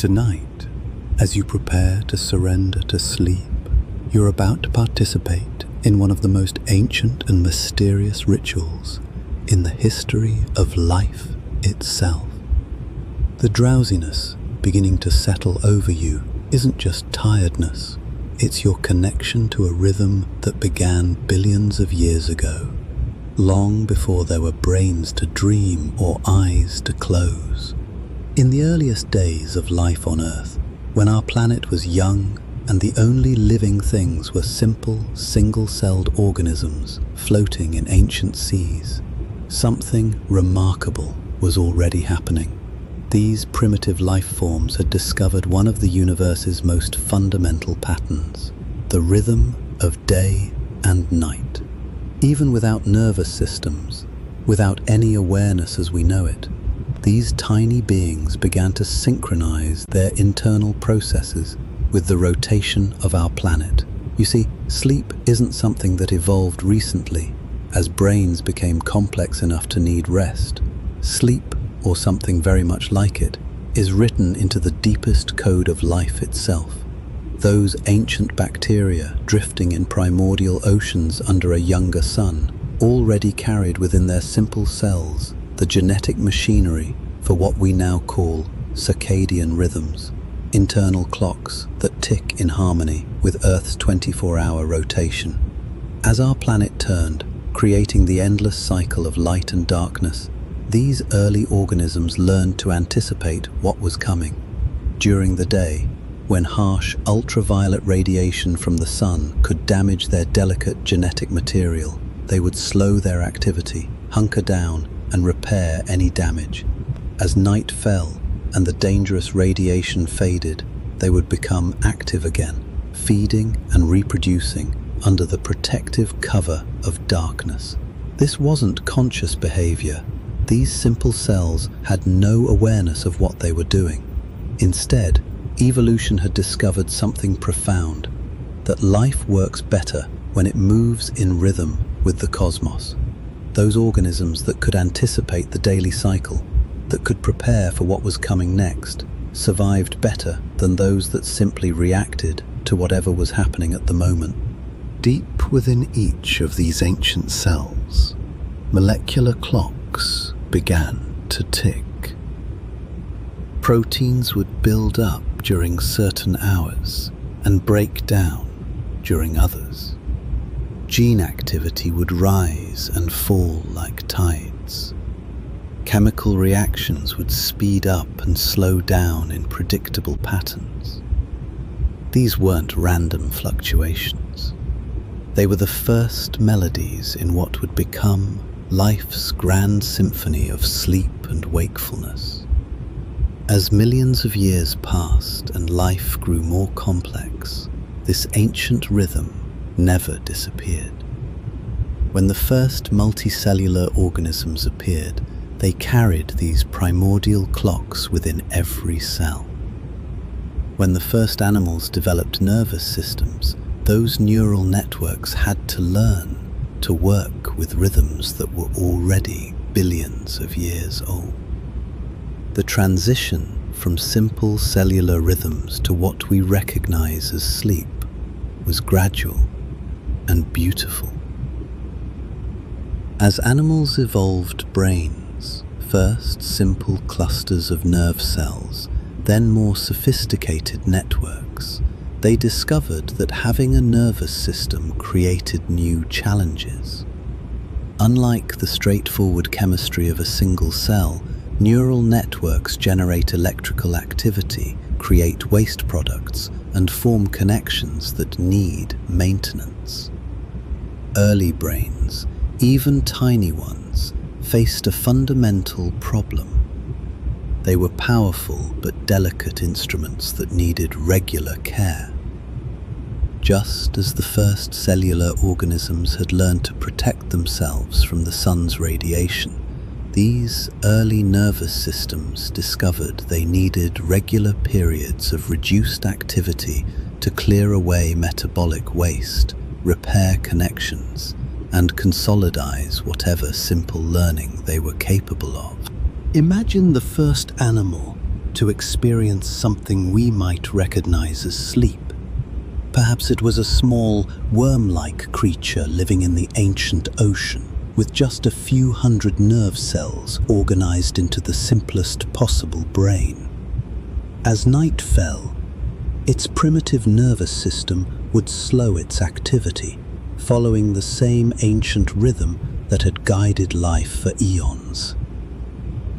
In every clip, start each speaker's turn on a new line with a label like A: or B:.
A: Tonight, as you prepare to surrender to sleep, you're about to participate in one of the most ancient and mysterious rituals in the history of life itself. The drowsiness beginning to settle over you isn't just tiredness, it's your connection to a rhythm that began billions of years ago, long before there were brains to dream or eyes to close. In the earliest days of life on Earth, when our planet was young and the only living things were simple, single-celled organisms floating in ancient seas, something remarkable was already happening. These primitive life forms had discovered one of the universe's most fundamental patterns, the rhythm of day and night. Even without nervous systems, without any awareness as we know it, these tiny beings began to synchronize their internal processes with the rotation of our planet. You see, sleep isn't something that evolved recently as brains became complex enough to need rest. Sleep, or something very much like it, is written into the deepest code of life itself. Those ancient bacteria drifting in primordial oceans under a younger sun already carried within their simple cells the genetic machinery for what we now call circadian rhythms, internal clocks that tick in harmony with Earth's 24-hour rotation. As our planet turned, creating the endless cycle of light and darkness, these early organisms learned to anticipate what was coming. During the day, when harsh ultraviolet radiation from the sun could damage their delicate genetic material, they would slow their activity, hunker down, and repair any damage. As night fell and the dangerous radiation faded, they would become active again, feeding and reproducing under the protective cover of darkness. This wasn't conscious behavior. These simple cells had no awareness of what they were doing. Instead, evolution had discovered something profound, that life works better when it moves in rhythm with the cosmos. Those organisms that could anticipate the daily cycle, that could prepare for what was coming next, survived better than those that simply reacted to whatever was happening at the moment. Deep within each of these ancient cells, molecular clocks began to tick. Proteins would build up during certain hours and break down during others. Gene activity would rise and fall like tides. Chemical reactions would speed up and slow down in predictable patterns. These weren't random fluctuations. They were the first melodies in what would become life's grand symphony of sleep and wakefulness. As millions of years passed and life grew more complex, this ancient rhythm never disappeared. When the first multicellular organisms appeared, they carried these primordial clocks within every cell. When the first animals developed nervous systems, those neural networks had to learn to work with rhythms that were already billions of years old. The transition from simple cellular rhythms to what we recognize as sleep was gradual and beautiful. As animals evolved brains, first simple clusters of nerve cells, then more sophisticated networks, they discovered that having a nervous system created new challenges. Unlike the straightforward chemistry of a single cell, neural networks generate electrical activity, create waste products, and form connections that need maintenance. Early brains, even tiny ones, faced a fundamental problem. They were powerful but delicate instruments that needed regular care. Just as the first cellular organisms had learned to protect themselves from the sun's radiation, these early nervous systems discovered they needed regular periods of reduced activity to clear away metabolic waste, repair connections, and consolidate whatever simple learning they were capable of. Imagine the first animal to experience something we might recognize as sleep. Perhaps it was a small, worm-like creature living in the ancient ocean, with just a few hundred nerve cells organized into the simplest possible brain. As night fell, its primitive nervous system would slow its activity, following the same ancient rhythm that had guided life for eons.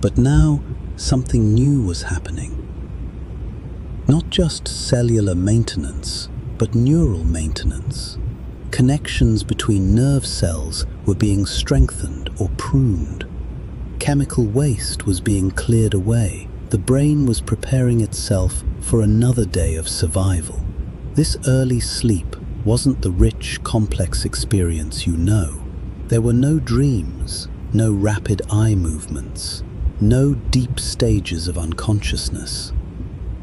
A: But now, something new was happening. Not just cellular maintenance, but neural maintenance. Connections between nerve cells were being strengthened or pruned. Chemical waste was being cleared away. The brain was preparing itself for another day of survival. This early sleep wasn't the rich, complex experience you know. There were no dreams, no rapid eye movements, no deep stages of unconsciousness.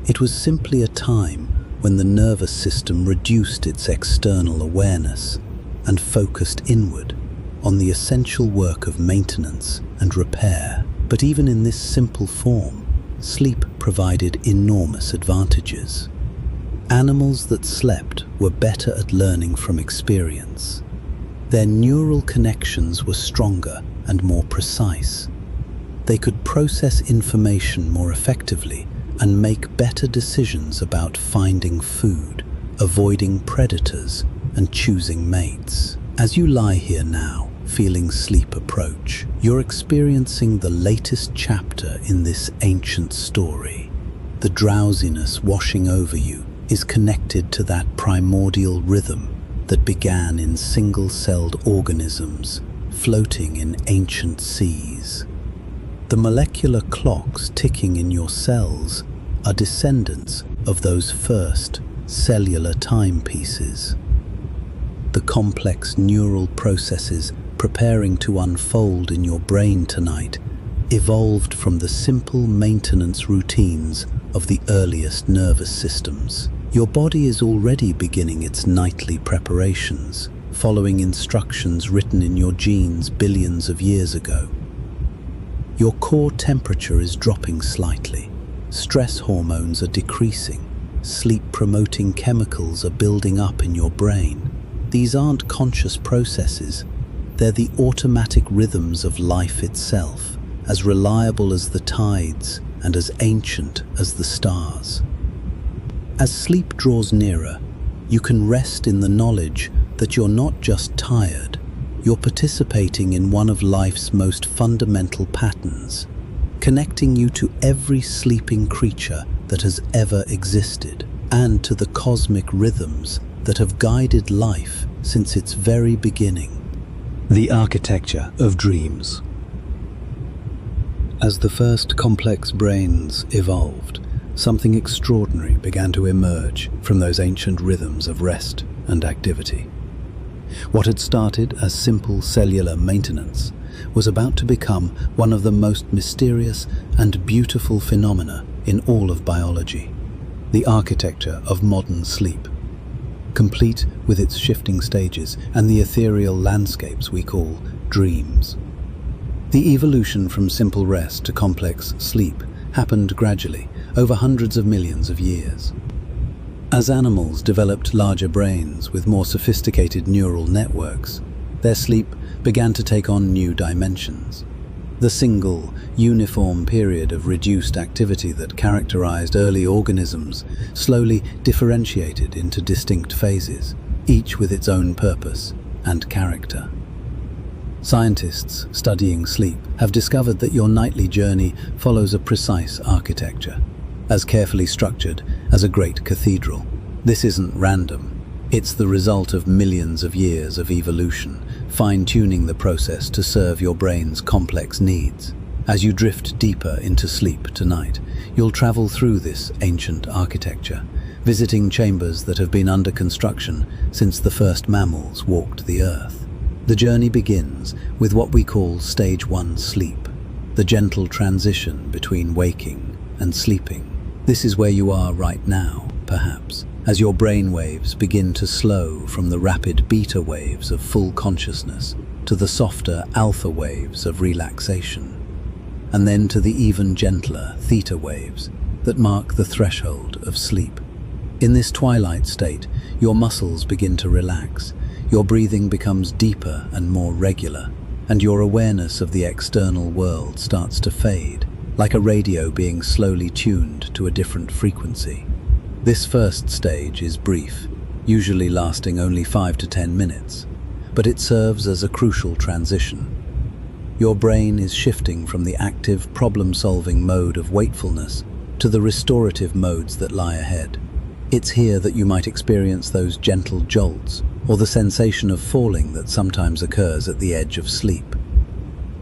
A: It was simply a time when the nervous system reduced its external awareness and focused inward on the essential work of maintenance and repair. But even in this simple form, sleep provided enormous advantages. Animals that slept were better at learning from experience. Their neural connections were stronger and more precise. They could process information more effectively and make better decisions about finding food, avoiding predators, and choosing mates. As you lie here now, feeling sleep approach, you're experiencing the latest chapter in this ancient story. The drowsiness washing over you is connected to that primordial rhythm that began in single-celled organisms floating in ancient seas. The molecular clocks ticking in your cells are descendants of those first cellular timepieces. The complex neural processes preparing to unfold in your brain tonight evolved from the simple maintenance routines of the earliest nervous systems. Your body is already beginning its nightly preparations, following instructions written in your genes billions of years ago. Your core temperature is dropping slightly. Stress hormones are decreasing. Sleep-promoting chemicals are building up in your brain. These aren't conscious processes. They're the automatic rhythms of life itself, as reliable as the tides and as ancient as the stars. As sleep draws nearer, you can rest in the knowledge that you're not just tired, you're participating in one of life's most fundamental patterns, connecting you to every sleeping creature that has ever existed, and to the cosmic rhythms that have guided life since its very beginning. The architecture of dreams. As the first complex brains evolved, something extraordinary began to emerge from those ancient rhythms of rest and activity. What had started as simple cellular maintenance was about to become one of the most mysterious and beautiful phenomena in all of biology, the architecture of modern sleep, complete with its shifting stages and the ethereal landscapes we call dreams. The evolution from simple rest to complex sleep happened gradually over hundreds of millions of years. As animals developed larger brains with more sophisticated neural networks, their sleep began to take on new dimensions. The single, uniform period of reduced activity that characterized early organisms slowly differentiated into distinct phases, each with its own purpose and character. Scientists studying sleep have discovered that your nightly journey follows a precise architecture, as carefully structured as a great cathedral. This isn't random. It's the result of millions of years of evolution, fine-tuning the process to serve your brain's complex needs. As you drift deeper into sleep tonight, you'll travel through this ancient architecture, visiting chambers that have been under construction since the first mammals walked the earth. The journey begins with what we call Stage 1 sleep, the gentle transition between waking and sleeping. This is where you are right now, perhaps, as your brain waves begin to slow from the rapid beta waves of full consciousness to the softer alpha waves of relaxation, and then to the even gentler theta waves that mark the threshold of sleep. In this twilight state, your muscles begin to relax, your breathing becomes deeper and more regular, and your awareness of the external world starts to fade, like a radio being slowly tuned to a different frequency. This first stage is brief, usually lasting only 5 to 10 minutes, but it serves as a crucial transition. Your brain is shifting from the active, problem-solving mode of wakefulness to the restorative modes that lie ahead. It's here that you might experience those gentle jolts or the sensation of falling that sometimes occurs at the edge of sleep.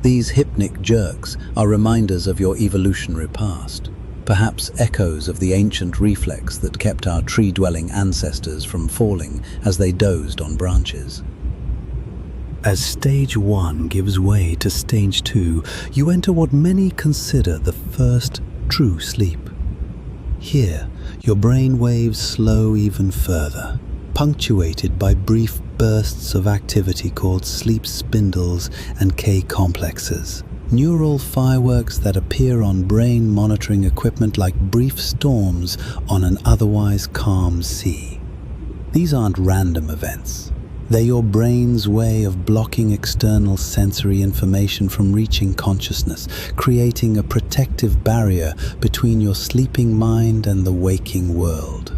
A: These hypnic jerks are reminders of your evolutionary past, perhaps echoes of the ancient reflex that kept our tree-dwelling ancestors from falling as they dozed on branches. As stage 1 gives way to stage 2, you enter what many consider the first true sleep. Here, your brain waves slow even further, punctuated by brief bursts of activity called sleep spindles and K-complexes, neural fireworks that appear on brain monitoring equipment like brief storms on an otherwise calm sea. These aren't random events. They're your brain's way of blocking external sensory information from reaching consciousness, creating a protective barrier between your sleeping mind and the waking world.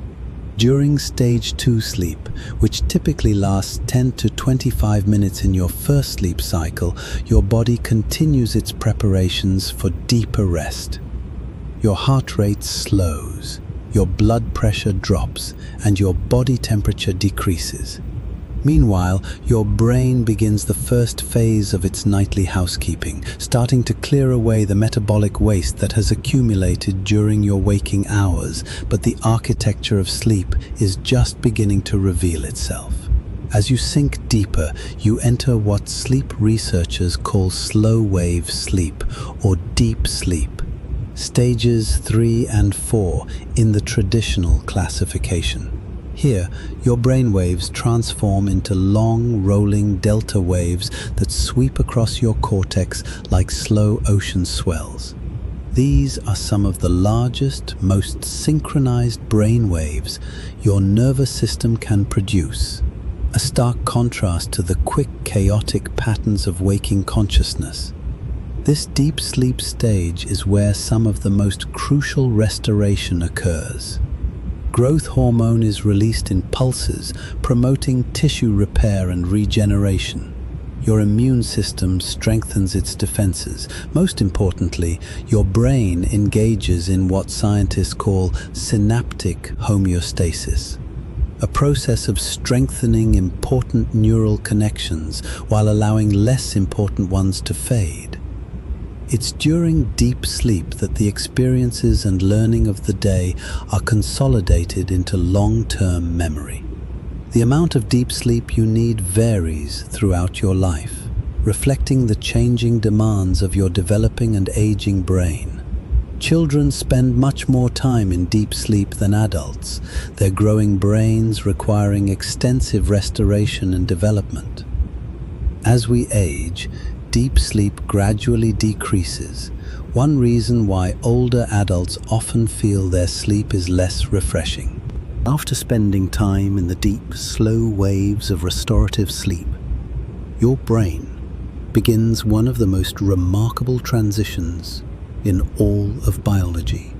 A: During stage 2 sleep, which typically lasts 10 to 25 minutes in your first sleep cycle, your body continues its preparations for deeper rest. Your heart rate slows, your blood pressure drops, and your body temperature decreases. Meanwhile, your brain begins the first phase of its nightly housekeeping, starting to clear away the metabolic waste that has accumulated during your waking hours, but the architecture of sleep is just beginning to reveal itself. As you sink deeper, you enter what sleep researchers call slow-wave sleep or deep sleep, stages 3 and 4 in the traditional classification. Here, your brainwaves transform into long, rolling delta waves that sweep across your cortex like slow ocean swells. These are some of the largest, most synchronized brainwaves your nervous system can produce, a stark contrast to the quick, chaotic patterns of waking consciousness. This deep sleep stage is where some of the most crucial restoration occurs. Growth hormone is released in pulses, promoting tissue repair and regeneration. Your immune system strengthens its defenses. Most importantly, your brain engages in what scientists call synaptic homeostasis, a process of strengthening important neural connections while allowing less important ones to fade. It's during deep sleep that the experiences and learning of the day are consolidated into long-term memory. The amount of deep sleep you need varies throughout your life, reflecting the changing demands of your developing and aging brain. Children spend much more time in deep sleep than adults, their growing brains requiring extensive restoration and development. As we age, deep sleep gradually decreases, one reason why older adults often feel their sleep is less refreshing. After spending time in the deep, slow waves of restorative sleep, your brain begins one of the most remarkable transitions in all of biology.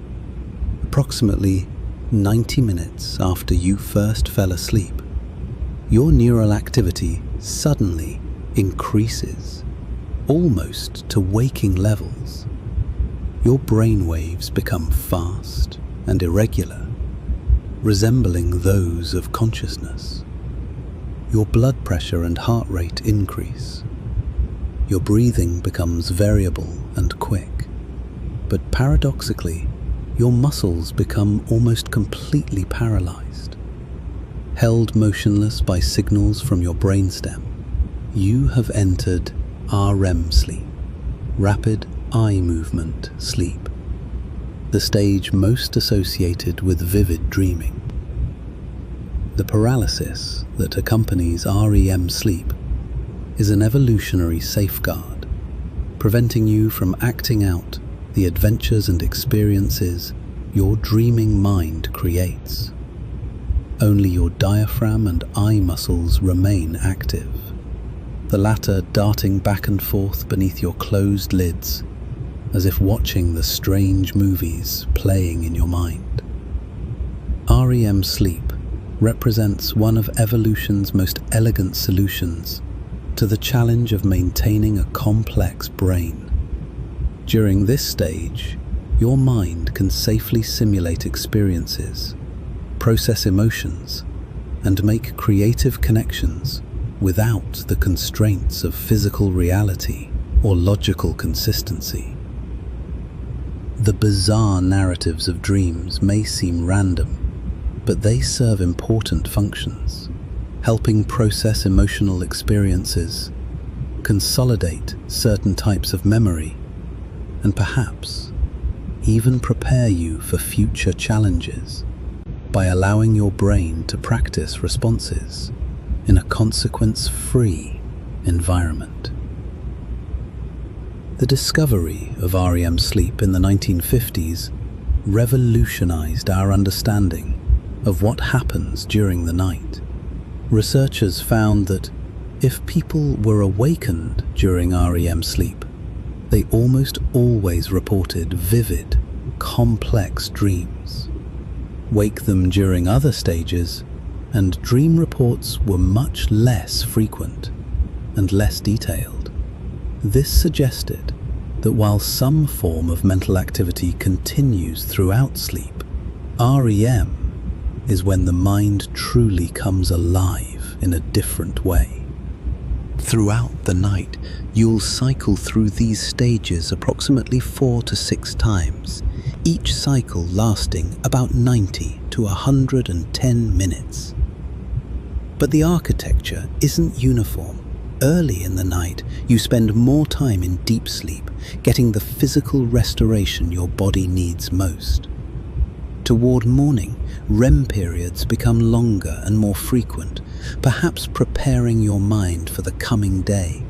A: Approximately 90 minutes after you first fell asleep, your neural activity suddenly increases, almost to waking levels. Your brain waves become fast and irregular, resembling those of consciousness. Your blood pressure and heart rate increase. Your breathing becomes variable and quick. But paradoxically, your muscles become almost completely paralyzed. Held motionless by signals from your brainstem, you have entered REM sleep, rapid eye movement sleep, the stage most associated with vivid dreaming. The paralysis that accompanies REM sleep is an evolutionary safeguard, preventing you from acting out the adventures and experiences your dreaming mind creates. Only your diaphragm and eye muscles remain active, the latter darting back and forth beneath your closed lids, as if watching the strange movies playing in your mind. REM sleep represents one of evolution's most elegant solutions to the challenge of maintaining a complex brain. During this stage, your mind can safely simulate experiences, process emotions, and make creative connections without the constraints of physical reality or logical consistency. The bizarre narratives of dreams may seem random, but they serve important functions, helping process emotional experiences, consolidate certain types of memory, and perhaps even prepare you for future challenges by allowing your brain to practice responses in a consequence-free environment. The discovery of REM sleep in the 1950s revolutionized our understanding of what happens during the night. Researchers found that if people were awakened during REM sleep, they almost always reported vivid, complex dreams. Wake them during other stages, and dream reports were much less frequent and less detailed. This suggested that while some form of mental activity continues throughout sleep, REM is when the mind truly comes alive in a different way. Throughout the night, you'll cycle through these stages approximately 4 to 6 times, each cycle lasting about 90 to 110 minutes. But the architecture isn't uniform. Early in the night, you spend more time in deep sleep, getting the physical restoration your body needs most. Toward morning, REM periods become longer and more frequent, perhaps preparing your mind for the coming day.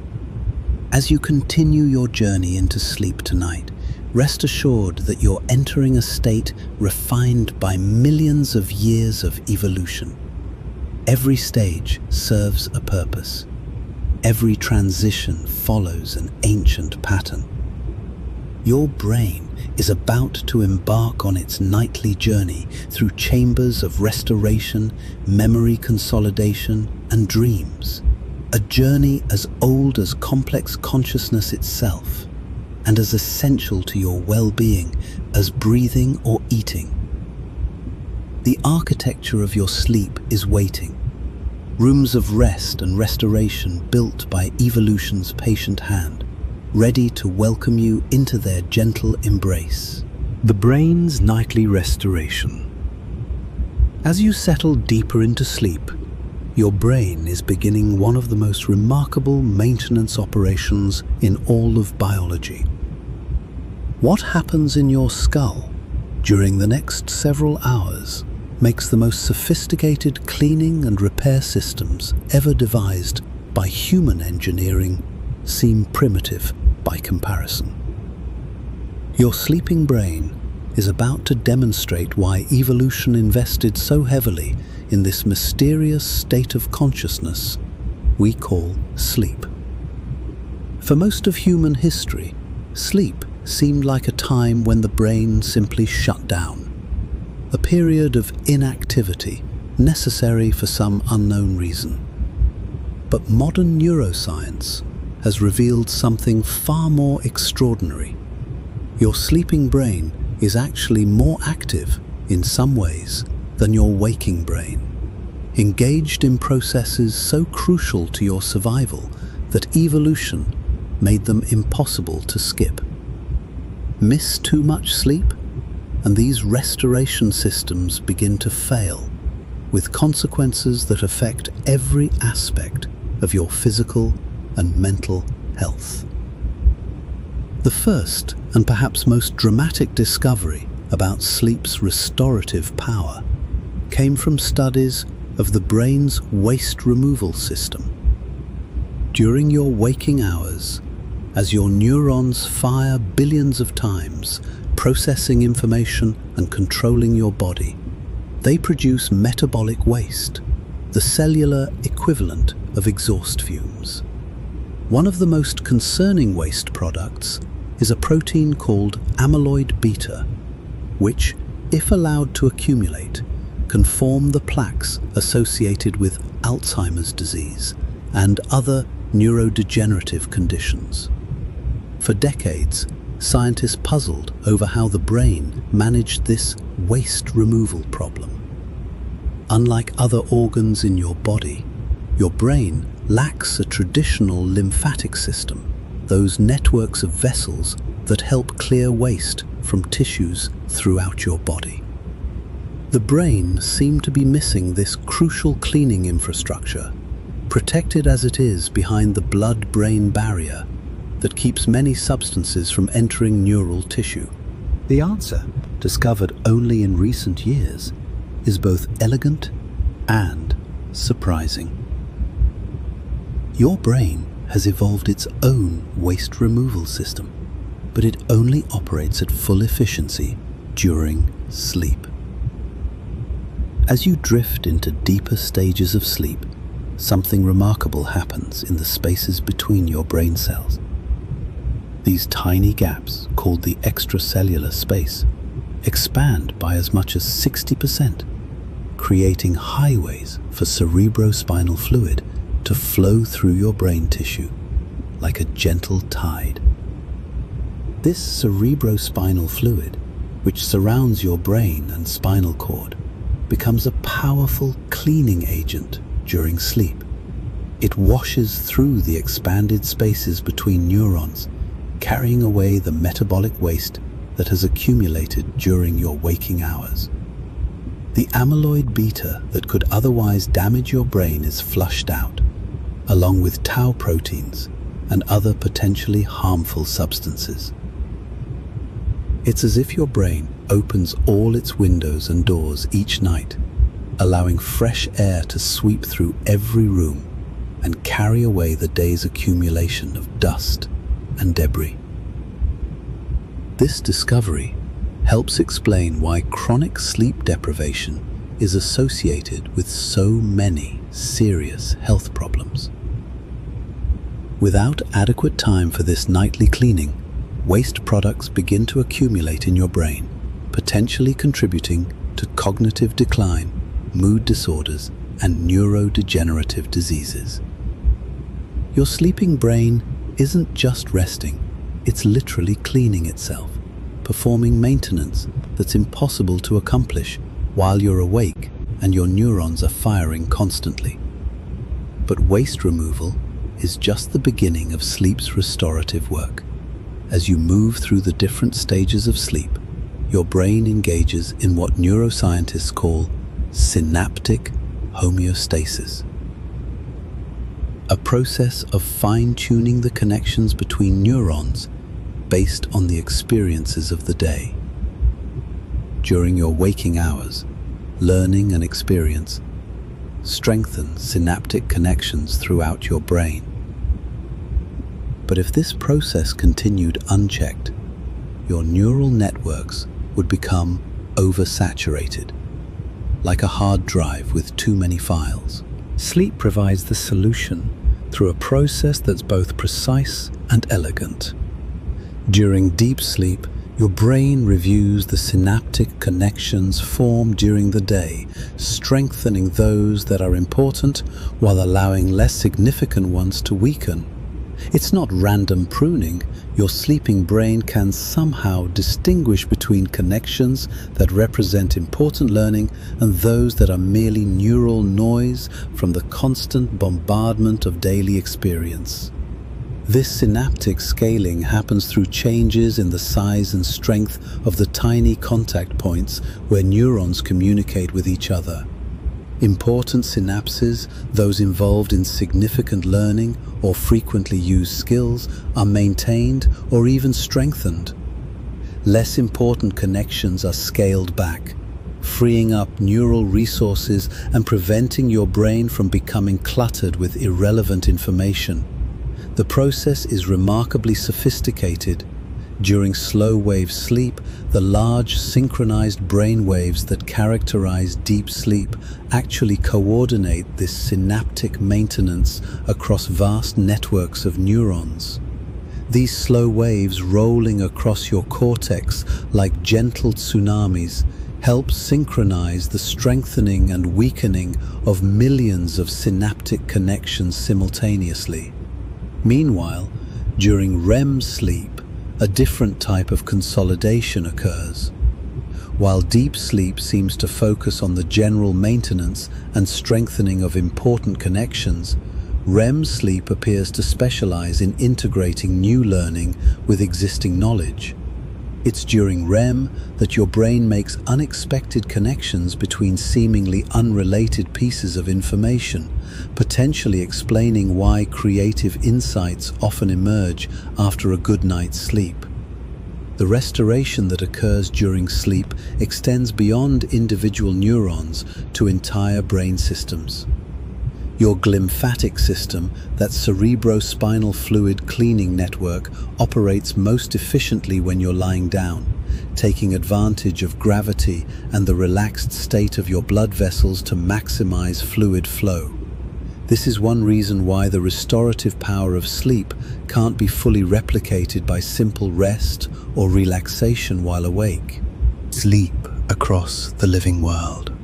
A: As you continue your journey into sleep tonight, rest assured that you're entering a state refined by millions of years of evolution. Every stage serves a purpose. Every transition follows an ancient pattern. Your brain is about to embark on its nightly journey through chambers of restoration, memory consolidation, and dreams. A journey as old as complex consciousness itself, and as essential to your well-being as breathing or eating. The architecture of your sleep is waiting. Rooms of rest and restoration built by evolution's patient hand, ready to welcome you into their gentle embrace. The brain's nightly restoration. As you settle deeper into sleep, your brain is beginning one of the most remarkable maintenance operations in all of biology. What happens in your skull during the next several hours makes the most sophisticated cleaning and repair systems ever devised by human engineering seem primitive by comparison. Your sleeping brain is about to demonstrate why evolution invested so heavily in this mysterious state of consciousness we call sleep. For most of human history, sleep seemed like a time when the brain simply shut down, a period of inactivity necessary for some unknown reason. But modern neuroscience has revealed something far more extraordinary. Your sleeping brain is actually more active in some ways than your waking brain, engaged in processes so crucial to your survival that evolution made them impossible to skip. Miss too much sleep, and these restoration systems begin to fail, with consequences that affect every aspect of your physical and mental health. The first and perhaps most dramatic discovery about sleep's restorative power came from studies of the brain's waste removal system. During your waking hours, as your neurons fire billions of times, processing information and controlling your body. They produce metabolic waste, the cellular equivalent of exhaust fumes. One of the most concerning waste products is a protein called amyloid beta, which, if allowed to accumulate, can form the plaques associated with Alzheimer's disease and other neurodegenerative conditions. For decades, scientists puzzled over how the brain managed this waste removal problem. Unlike other organs in your body, your brain lacks a traditional lymphatic system, those networks of vessels that help clear waste from tissues throughout your body. The brain seemed to be missing this crucial cleaning infrastructure, protected as it is behind the blood-brain barrier that keeps many substances from entering neural tissue. The answer, discovered only in recent years, is both elegant and surprising. Your brain has evolved its own waste removal system, but it only operates at full efficiency during sleep. As you drift into deeper stages of sleep, something remarkable happens in the spaces between your brain cells. These tiny gaps, called the extracellular space, expand by as much as 60%, creating highways for cerebrospinal fluid to flow through your brain tissue like a gentle tide. This cerebrospinal fluid, which surrounds your brain and spinal cord, becomes a powerful cleaning agent during sleep. It washes through the expanded spaces between neurons, carrying away the metabolic waste that has accumulated during your waking hours. The amyloid beta that could otherwise damage your brain is flushed out, along with tau proteins and other potentially harmful substances. It's as if your brain opens all its windows and doors each night, allowing fresh air to sweep through every room and carry away the day's accumulation of dust and debris. This discovery helps explain why chronic sleep deprivation is associated with so many serious health problems. Without adequate time for this nightly cleaning, waste products begin to accumulate in your brain, potentially contributing to cognitive decline, mood disorders, and neurodegenerative diseases. Your sleeping brain isn't just resting, it's literally cleaning itself, performing maintenance that's impossible to accomplish while you're awake and your neurons are firing constantly. But waste removal is just the beginning of sleep's restorative work. As you move through the different stages of sleep, your brain engages in what neuroscientists call synaptic homeostasis, a process of fine-tuning the connections between neurons based on the experiences of the day. During your waking hours, learning and experience strengthen synaptic connections throughout your brain. But if this process continued unchecked, your neural networks would become oversaturated, like a hard drive with too many files. Sleep provides the solution through a process that's both precise and elegant. During deep sleep, your brain reviews the synaptic connections formed during the day, strengthening those that are important while allowing less significant ones to weaken. It's not random pruning. Your sleeping brain can somehow distinguish between connections that represent important learning and those that are merely neural noise from the constant bombardment of daily experience. This synaptic scaling happens through changes in the size and strength of the tiny contact points where neurons communicate with each other. Important synapses, those involved in significant learning or frequently used skills, are maintained or even strengthened. Less important connections are scaled back, freeing up neural resources and preventing your brain from becoming cluttered with irrelevant information. The process is remarkably sophisticated, During slow-wave sleep, the large synchronized brain waves that characterize deep sleep actually coordinate this synaptic maintenance across vast networks of neurons. These slow waves rolling across your cortex like gentle tsunamis help synchronize the strengthening and weakening of millions of synaptic connections simultaneously. Meanwhile, during REM sleep, a different type of consolidation occurs. While deep sleep seems to focus on the general maintenance and strengthening of important connections, REM sleep appears to specialize in integrating new learning with existing knowledge. It's during REM that your brain makes unexpected connections between seemingly unrelated pieces of information, potentially explaining why creative insights often emerge after a good night's sleep. The restoration that occurs during sleep extends beyond individual neurons to entire brain systems. Your glymphatic system, that cerebrospinal fluid cleaning network, operates most efficiently when you're lying down, taking advantage of gravity and the relaxed state of your blood vessels to maximize fluid flow. This is one reason why the restorative power of sleep can't be fully replicated by simple rest or relaxation while awake. Sleep across the living world.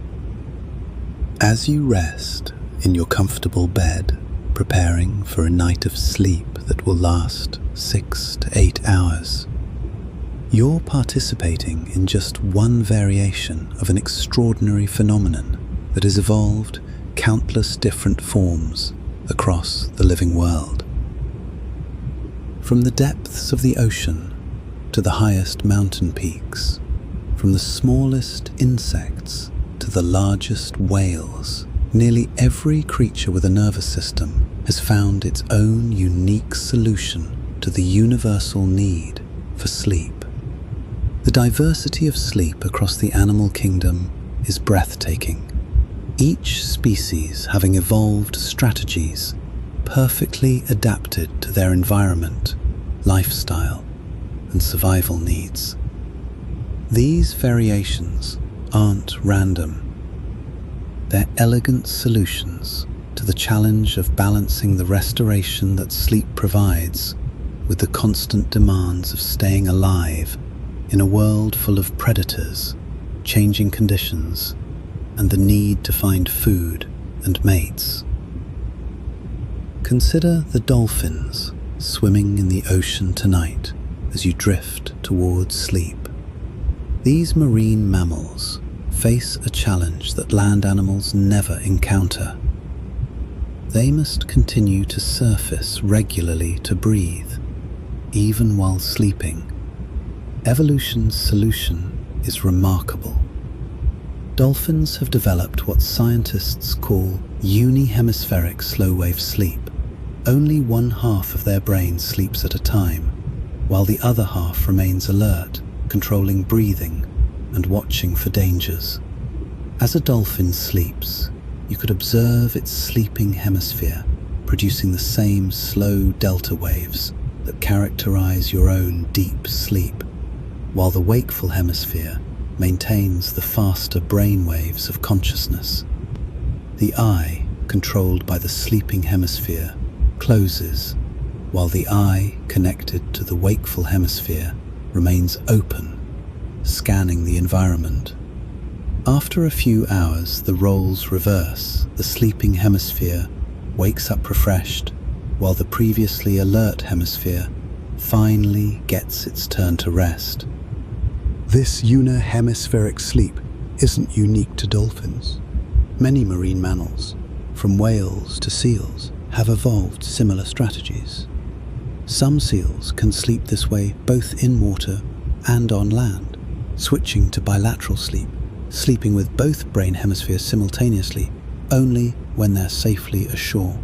A: As you rest in your comfortable bed, preparing for a night of sleep that will last 6 to 8 hours, you're participating in just one variation of an extraordinary phenomenon that has evolved countless different forms across the living world. From the depths of the ocean to the highest mountain peaks, from the smallest insects to the largest whales, nearly every creature with a nervous system has found its own unique solution to the universal need for sleep. The diversity of sleep across the animal kingdom is breathtaking, each species having evolved strategies perfectly adapted to their environment, lifestyle, and survival needs. These variations aren't random. They're elegant solutions to the challenge of balancing the restoration that sleep provides with the constant demands of staying alive in a world full of predators, changing conditions, and the need to find food and mates. Consider the dolphins swimming in the ocean tonight as you drift towards sleep. These marine mammals face a challenge that land animals never encounter. They must continue to surface regularly to breathe, even while sleeping. Evolution's solution is remarkable. Dolphins have developed what scientists call unihemispheric slow-wave sleep. Only one half of their brain sleeps at a time, while the other half remains alert, controlling breathing and watching for dangers. As a dolphin sleeps, you could observe its sleeping hemisphere producing the same slow delta waves that characterize your own deep sleep, while the wakeful hemisphere maintains the faster brain waves of consciousness. The eye, controlled by the sleeping hemisphere, closes, while the eye connected to the wakeful hemisphere remains open, scanning the environment. After a few hours, the roles reverse. The sleeping hemisphere wakes up refreshed, while the previously alert hemisphere finally gets its turn to rest. This unihemispheric sleep isn't unique to dolphins. Many marine mammals, from whales to seals, have evolved similar strategies. Some seals can sleep this way both in water and on land, switching to bilateral sleep, sleeping with both brain hemispheres simultaneously, only when they're safely ashore.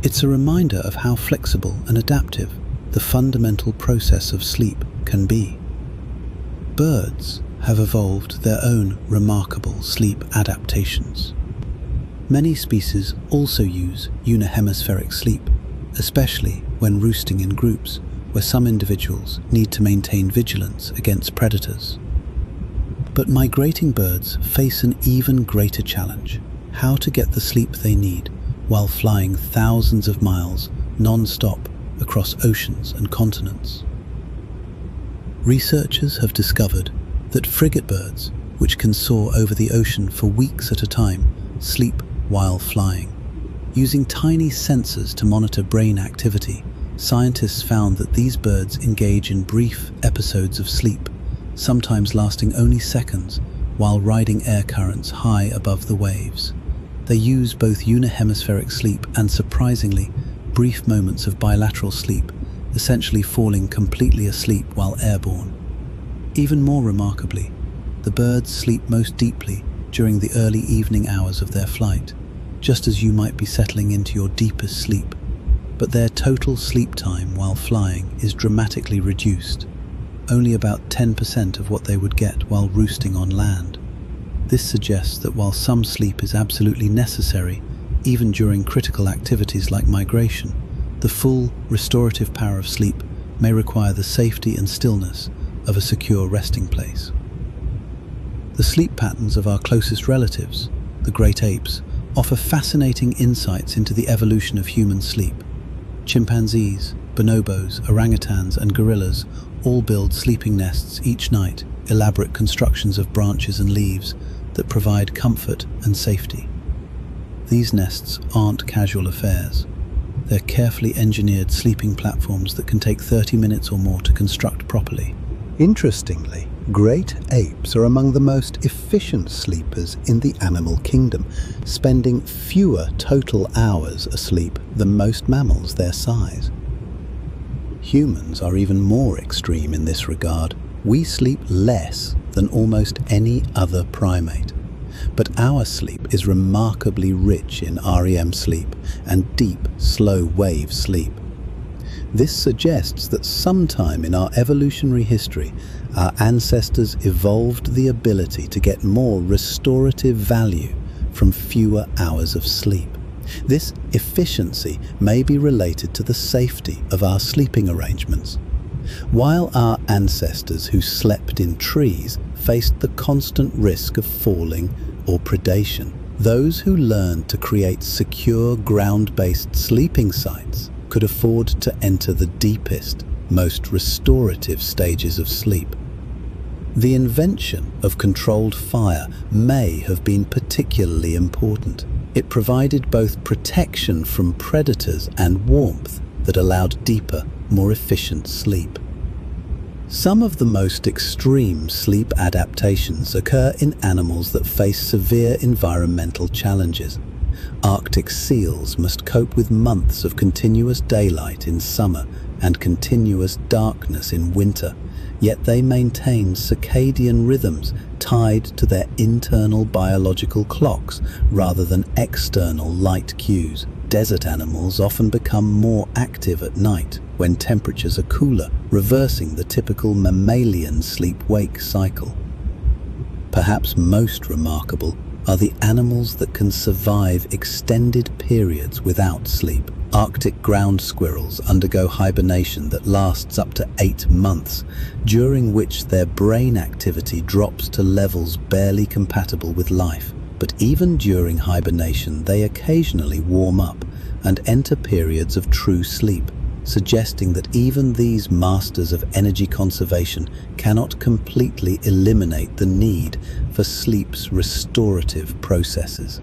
A: It's a reminder of how flexible and adaptive the fundamental process of sleep can be. Birds have evolved their own remarkable sleep adaptations. Many species also use unihemispheric sleep, especially when roosting in groups where some individuals need to maintain vigilance against predators. But migrating birds face an even greater challenge: how to get the sleep they need while flying thousands of miles non-stop across oceans and continents. Researchers have discovered that frigate birds, which can soar over the ocean for weeks at a time, sleep while flying. Using tiny sensors to monitor brain activity, scientists found that these birds engage in brief episodes of sleep, sometimes lasting only seconds, while riding air currents high above the waves. They use both unihemispheric sleep and, surprisingly, brief moments of bilateral sleep, essentially falling completely asleep while airborne. Even more remarkably, the birds sleep most deeply during the early evening hours of their flight, just as you might be settling into your deepest sleep. But their total sleep time while flying is dramatically reduced, only about 10% of what they would get while roosting on land. This suggests that while some sleep is absolutely necessary, even during critical activities like migration, the full restorative power of sleep may require the safety and stillness of a secure resting place. The sleep patterns of our closest relatives, the great apes, offer fascinating insights into the evolution of human sleep. Chimpanzees, bonobos, orangutans, and gorillas all build sleeping nests each night, elaborate constructions of branches and leaves that provide comfort and safety. These nests aren't casual affairs. They're carefully engineered sleeping platforms that can take 30 minutes or more to construct properly. Interestingly, great apes are among the most efficient sleepers in the animal kingdom, spending fewer total hours asleep than most mammals their size. Humans are even more extreme in this regard. We sleep less than almost any other primate. But our sleep is remarkably rich in REM sleep and deep, slow wave sleep. This suggests that sometime in our evolutionary history, our ancestors evolved the ability to get more restorative value from fewer hours of sleep. This efficiency may be related to the safety of our sleeping arrangements. While our ancestors who slept in trees faced the constant risk of falling or predation, those who learned to create secure ground-based sleeping sites could afford to enter the deepest, most restorative stages of sleep. The invention of controlled fire may have been particularly important. It provided both protection from predators and warmth that allowed deeper, more efficient sleep. Some of the most extreme sleep adaptations occur in animals that face severe environmental challenges. Arctic seals must cope with months of continuous daylight in summer and continuous darkness in winter, yet they maintain circadian rhythms tied to their internal biological clocks rather than external light cues. Desert animals often become more active at night when temperatures are cooler, reversing the typical mammalian sleep-wake cycle. Perhaps most remarkable are the animals that can survive extended periods without sleep. Arctic ground squirrels undergo hibernation that lasts up to 8 months, during which their brain activity drops to levels barely compatible with life. But even during hibernation, they occasionally warm up and enter periods of true sleep, suggesting that even these masters of energy conservation cannot completely eliminate the need for sleep's restorative processes.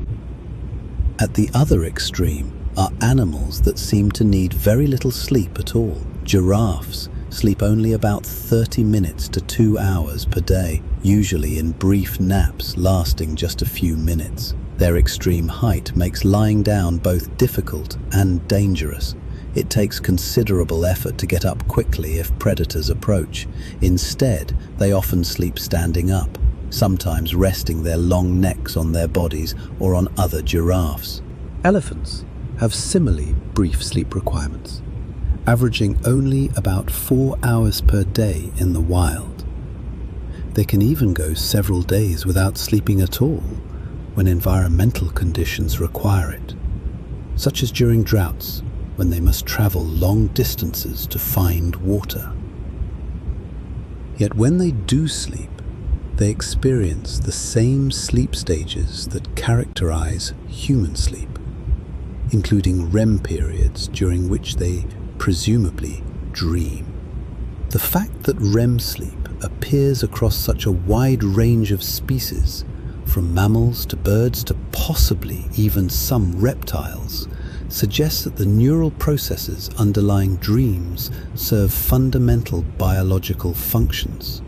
A: At the other extreme are animals that seem to need very little sleep at all. Giraffes sleep only about 30 minutes to 2 hours per day, usually in brief naps lasting just a few minutes. Their extreme height makes lying down both difficult and dangerous. It takes considerable effort to get up quickly if predators approach. Instead, they often sleep standing up, sometimes resting their long necks on their bodies or on other giraffes. Elephants have similarly brief sleep requirements, averaging only about 4 hours per day in the wild. They can even go several days without sleeping at all when environmental conditions require it, such as during droughts, when they must travel long distances to find water. Yet when they do sleep, they experience the same sleep stages that characterize human sleep, including REM periods during which they presumably dream. The fact that REM sleep appears across such a wide range of species, from mammals to birds to possibly even some reptiles, suggests that the neural processes underlying dreams serve fundamental biological functions.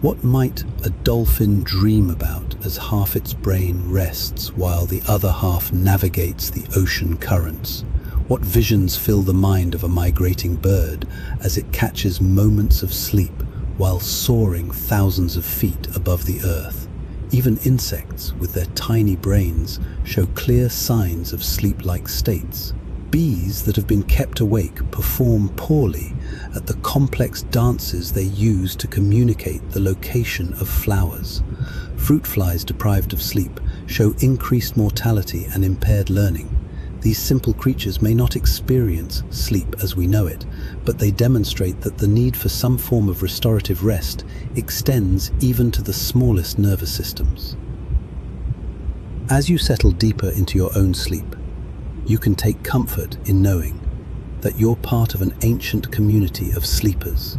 A: What might a dolphin dream about as half its brain rests while the other half navigates the ocean currents? What visions fill the mind of a migrating bird as it catches moments of sleep while soaring thousands of feet above the earth? Even insects, with their tiny brains, show clear signs of sleep-like states. Bees that have been kept awake perform poorly at the complex dances they use to communicate the location of flowers. Fruit flies deprived of sleep show increased mortality and impaired learning. These simple creatures may not experience sleep as we know it, but they demonstrate that the need for some form of restorative rest extends even to the smallest nervous systems. As you settle deeper into your own sleep, you can take comfort in knowing that you're part of an ancient community of sleepers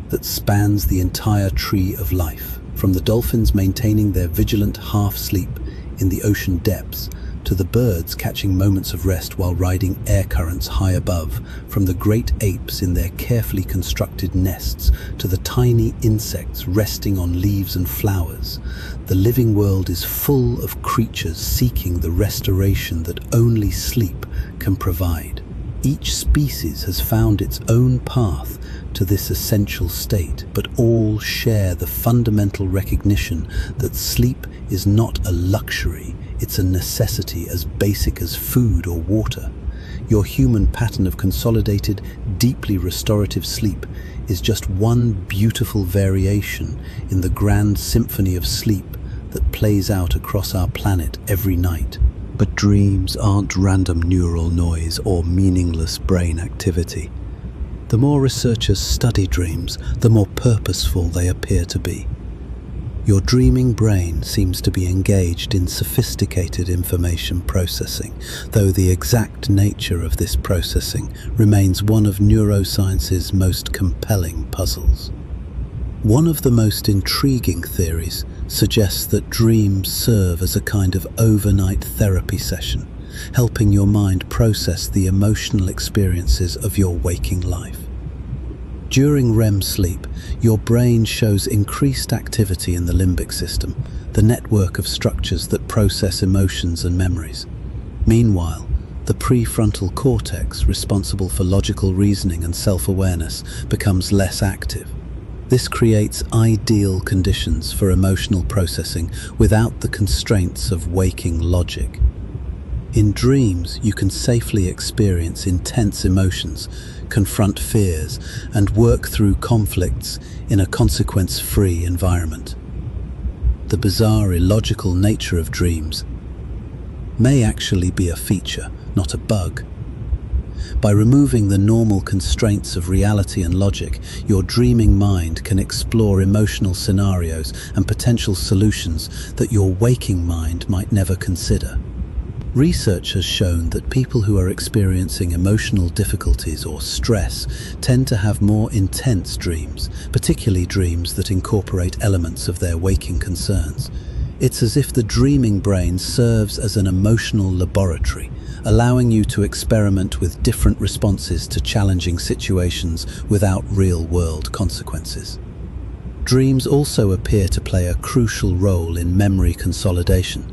A: that spans the entire tree of life, from the dolphins maintaining their vigilant half-sleep in the ocean depths to the birds catching moments of rest while riding air currents high above, from the great apes in their carefully constructed nests to the tiny insects resting on leaves and flowers. The living world is full of creatures seeking the restoration that only sleep can provide. Each species has found its own path to this essential state, but all share the fundamental recognition that sleep is not a luxury, it's a necessity as basic as food or water. Your human pattern of consolidated, deeply restorative sleep is just one beautiful variation in the grand symphony of sleep that plays out across our planet every night. But dreams aren't random neural noise or meaningless brain activity. The more researchers study dreams, the more purposeful they appear to be. Your dreaming brain seems to be engaged in sophisticated information processing, though the exact nature of this processing remains one of neuroscience's most compelling puzzles. One of the most intriguing theories suggests that dreams serve as a kind of overnight therapy session, helping your mind process the emotional experiences of your waking life. During REM sleep, your brain shows increased activity in the limbic system, the network of structures that process emotions and memories. Meanwhile, the prefrontal cortex, responsible for logical reasoning and self-awareness, becomes less active. This creates ideal conditions for emotional processing without the constraints of waking logic. In dreams, you can safely experience intense emotions, confront fears, and work through conflicts in a consequence-free environment. The bizarre, illogical nature of dreams may actually be a feature, not a bug. By removing the normal constraints of reality and logic, your dreaming mind can explore emotional scenarios and potential solutions that your waking mind might never consider. Research has shown that people who are experiencing emotional difficulties or stress tend to have more intense dreams, particularly dreams that incorporate elements of their waking concerns. It's as if the dreaming brain serves as an emotional laboratory, allowing you to experiment with different responses to challenging situations without real-world consequences. Dreams also appear to play a crucial role in memory consolidation,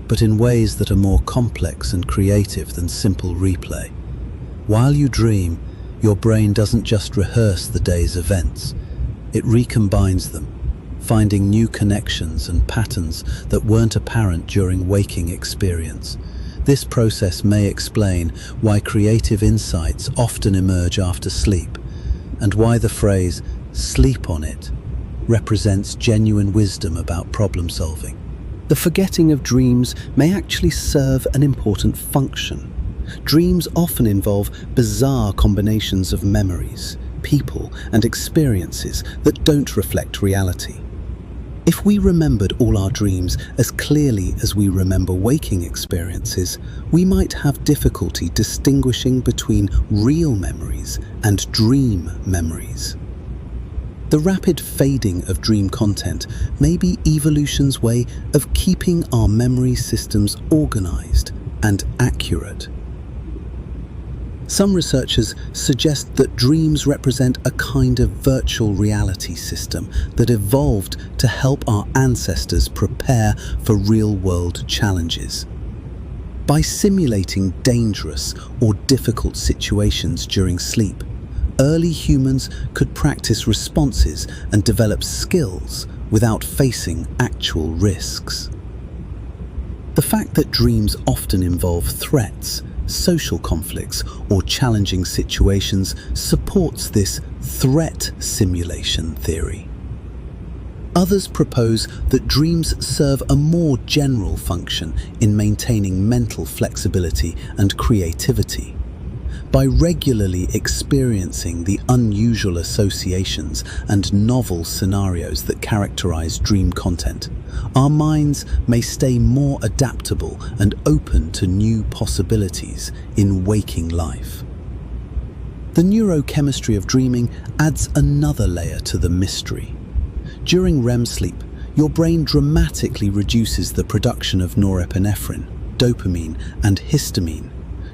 A: but in ways that are more complex and creative than simple replay. While you dream, your brain doesn't just rehearse the day's events, it recombines them, finding new connections and patterns that weren't apparent during waking experience. This process may explain why creative insights often emerge after sleep, and why the phrase "sleep on it" represents genuine wisdom about problem solving. The forgetting of dreams may actually serve an important function. Dreams often involve bizarre combinations of memories, people, and experiences that don't reflect reality. If we remembered all our dreams as clearly as we remember waking experiences, we might have difficulty distinguishing between real memories and dream memories. The rapid fading of dream content may be evolution's way of keeping our memory systems organized and accurate. Some researchers suggest that dreams represent a kind of virtual reality system that evolved to help our ancestors prepare for real-world challenges. By simulating dangerous or difficult situations during sleep, early humans could practice responses and develop skills without facing actual risks. The fact that dreams often involve threats, social conflicts, or challenging situations supports this threat simulation theory. Others propose that dreams serve a more general function in maintaining mental flexibility and creativity. By regularly experiencing the unusual associations and novel scenarios that characterize dream content, our minds may stay more adaptable and open to new possibilities in waking life. The neurochemistry of dreaming adds another layer to the mystery. During REM sleep, your brain dramatically reduces the production of norepinephrine, dopamine, and histamine,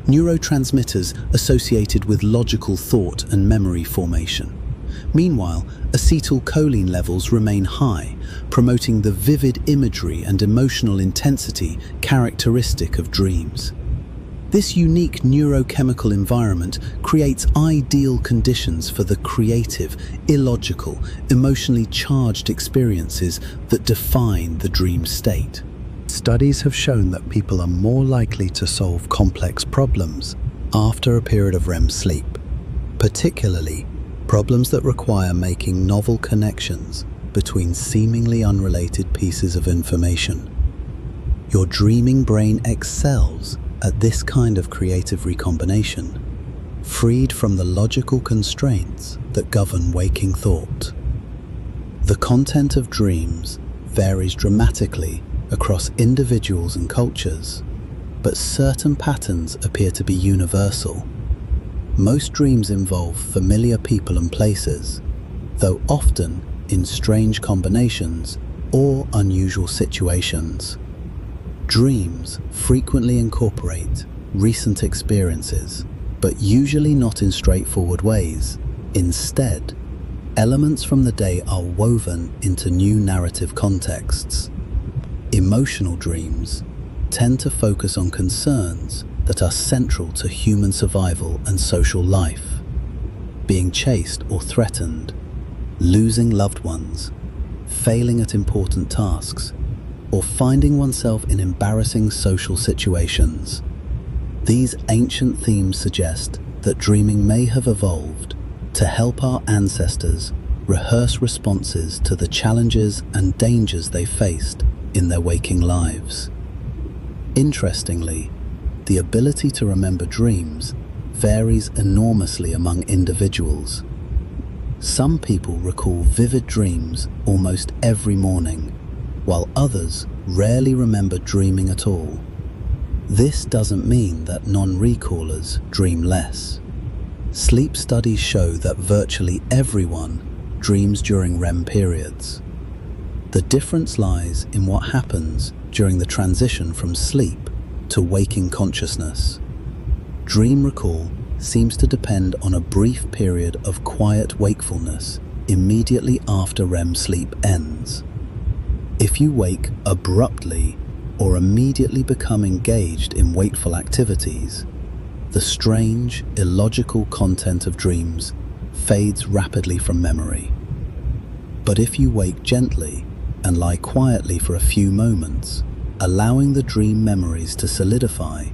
A: neurotransmitters associated with logical thought and memory formation. Meanwhile, acetylcholine levels remain high, promoting the vivid imagery and emotional intensity characteristic of dreams. This unique neurochemical environment creates ideal conditions for the creative, illogical, emotionally charged experiences that define the dream state. Studies have shown that people are more likely to solve complex problems after a period of REM sleep, particularly problems that require making novel connections between seemingly unrelated pieces of information. Your dreaming brain excels at this kind of creative recombination, freed from the logical constraints that govern waking thought. The content of dreams varies dramatically across individuals and cultures, but certain patterns appear to be universal. Most dreams involve familiar people and places, though often in strange combinations or unusual situations. Dreams frequently incorporate recent experiences, but usually not in straightforward ways. Instead, elements from the day are woven into new narrative contexts. Emotional dreams tend to focus on concerns that are central to human survival and social life. Being chased or threatened, losing loved ones, failing at important tasks, or finding oneself in embarrassing social situations. These ancient themes suggest that dreaming may have evolved to help our ancestors rehearse responses to the challenges and dangers they faced in their waking lives. Interestingly, the ability to remember dreams varies enormously among individuals. Some people recall vivid dreams almost every morning, while others rarely remember dreaming at all. This doesn't mean that non-recallers dream less. Sleep studies show that virtually everyone dreams during REM periods. The difference lies in what happens during the transition from sleep to waking consciousness. Dream recall seems to depend on a brief period of quiet wakefulness immediately after REM sleep ends. If you wake abruptly or immediately become engaged in wakeful activities, the strange, illogical content of dreams fades rapidly from memory. But if you wake gently and lie quietly for a few moments, allowing the dream memories to solidify,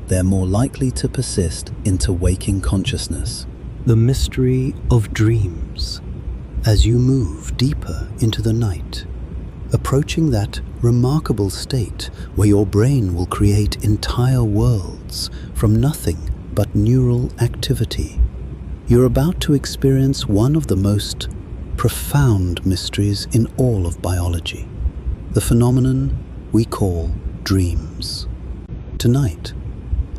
A: they're more likely to persist into waking consciousness. The mystery of dreams. As you move deeper into the night, approaching that remarkable state where your brain will create entire worlds results from nothing but neural activity. You're about to experience one of the most profound mysteries in all of biology, the phenomenon we call dreams. Tonight,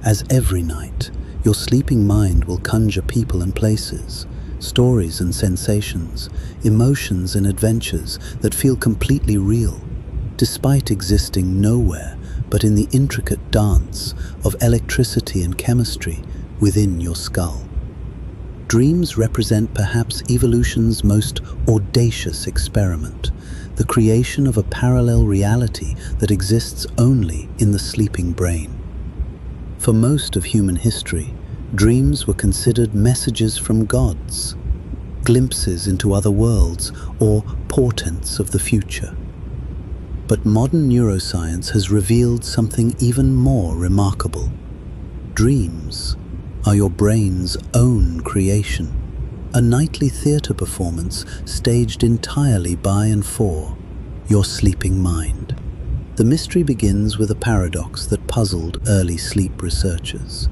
A: as every night, your sleeping mind will conjure people and places, stories and sensations, emotions and adventures that feel completely real, despite existing nowhere but in the intricate dance of electricity and chemistry within your skull. Dreams represent perhaps evolution's most audacious experiment, the creation of a parallel reality that exists only in the sleeping brain. For most of human history, dreams were considered messages from gods, glimpses into other worlds, or portents of the future. But modern neuroscience has revealed something even more remarkable. Dreams are your brain's own creation, a nightly theater performance staged entirely by and for your sleeping mind. The mystery begins with a paradox that puzzled early sleep researchers.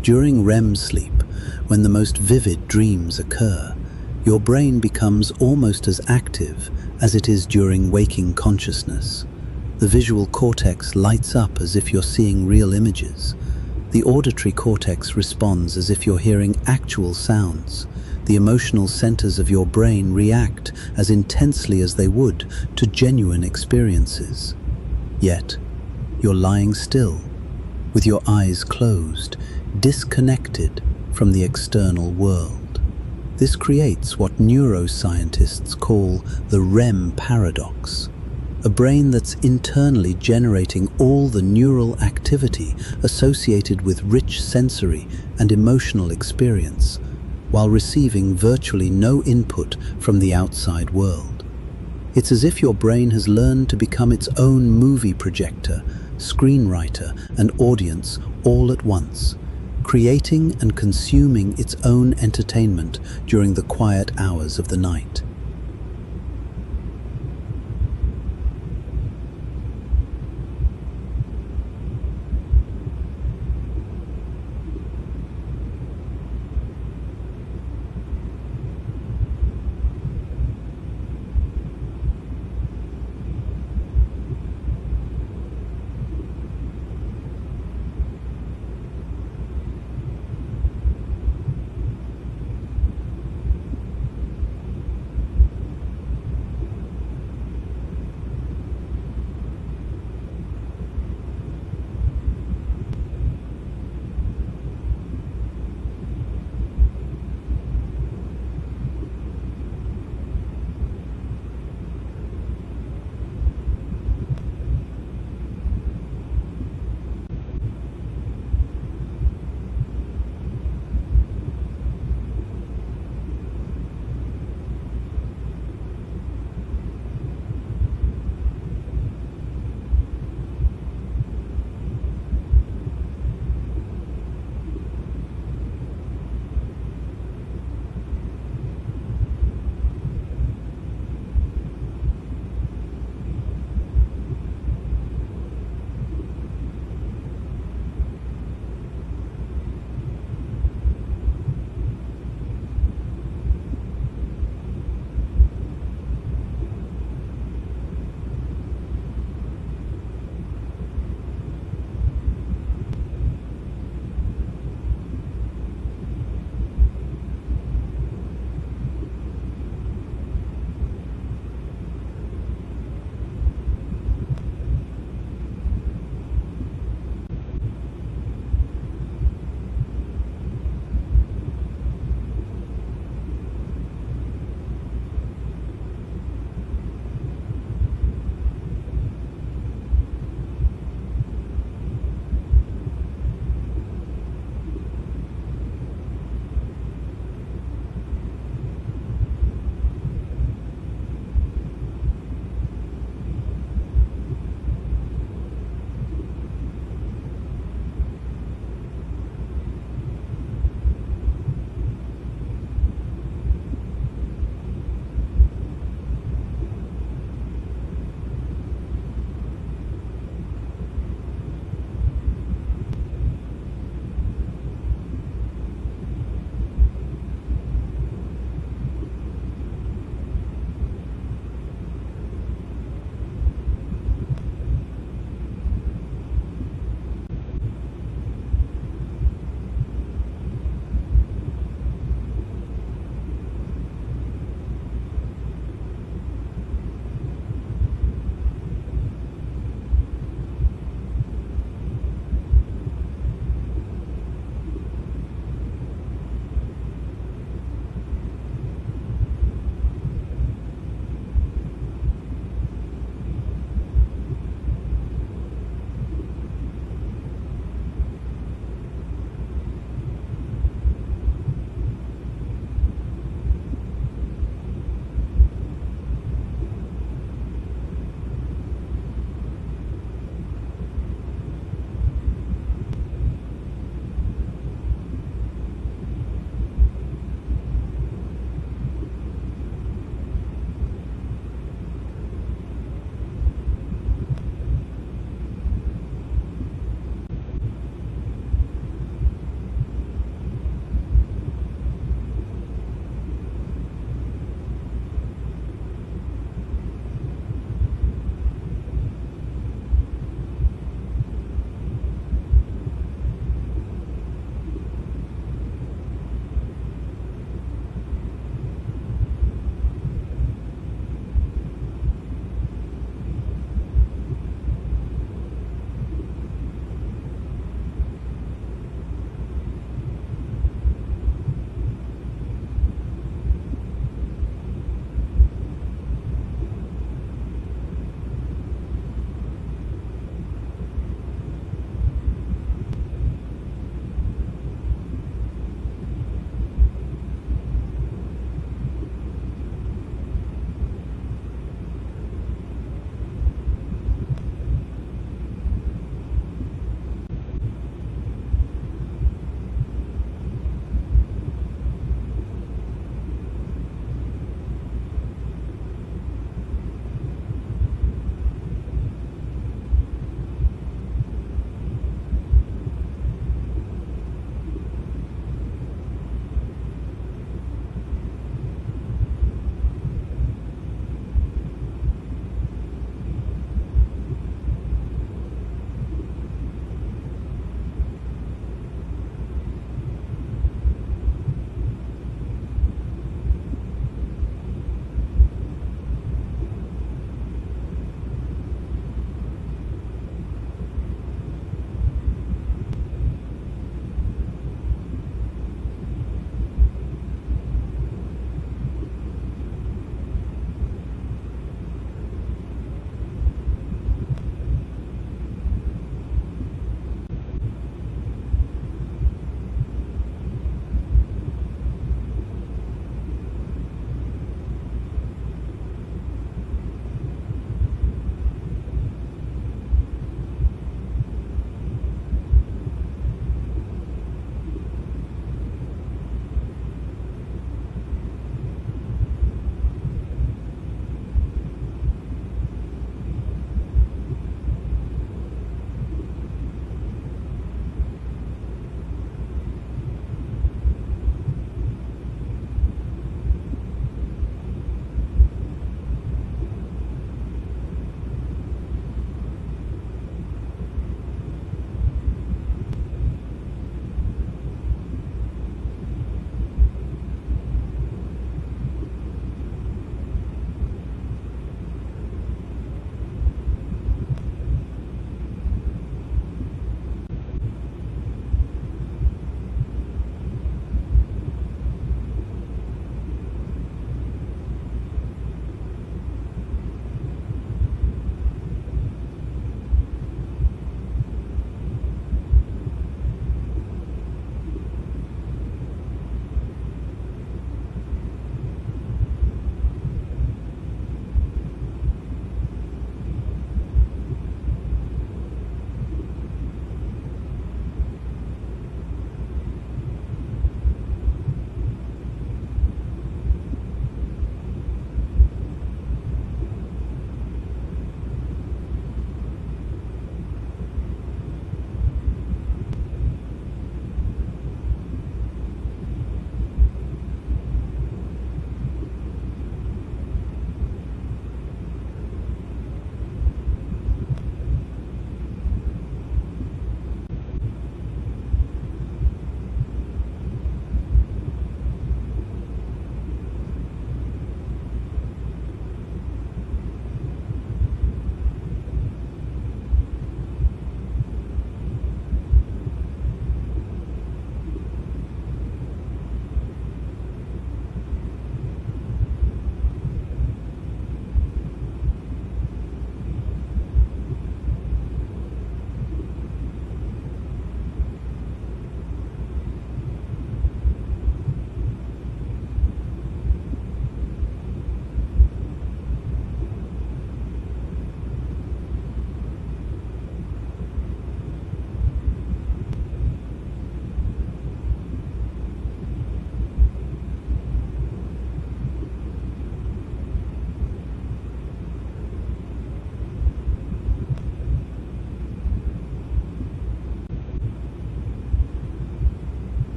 A: During REM sleep, when the most vivid dreams occur, your brain becomes almost as active as it is during waking consciousness. The visual cortex lights up as if you're seeing real images. The auditory cortex responds as if you're hearing actual sounds. The emotional centers of your brain react as intensely as they would to genuine experiences. Yet, you're lying still, with your eyes closed, disconnected from the external world. This creates what neuroscientists call the REM paradox, a brain that's internally generating all the neural activity associated with rich sensory and emotional experience, while receiving virtually no input from the outside world. It's as if your brain has learned to become its own movie projector, screenwriter, and audience all at once, creating and consuming its own entertainment during the quiet hours of the night.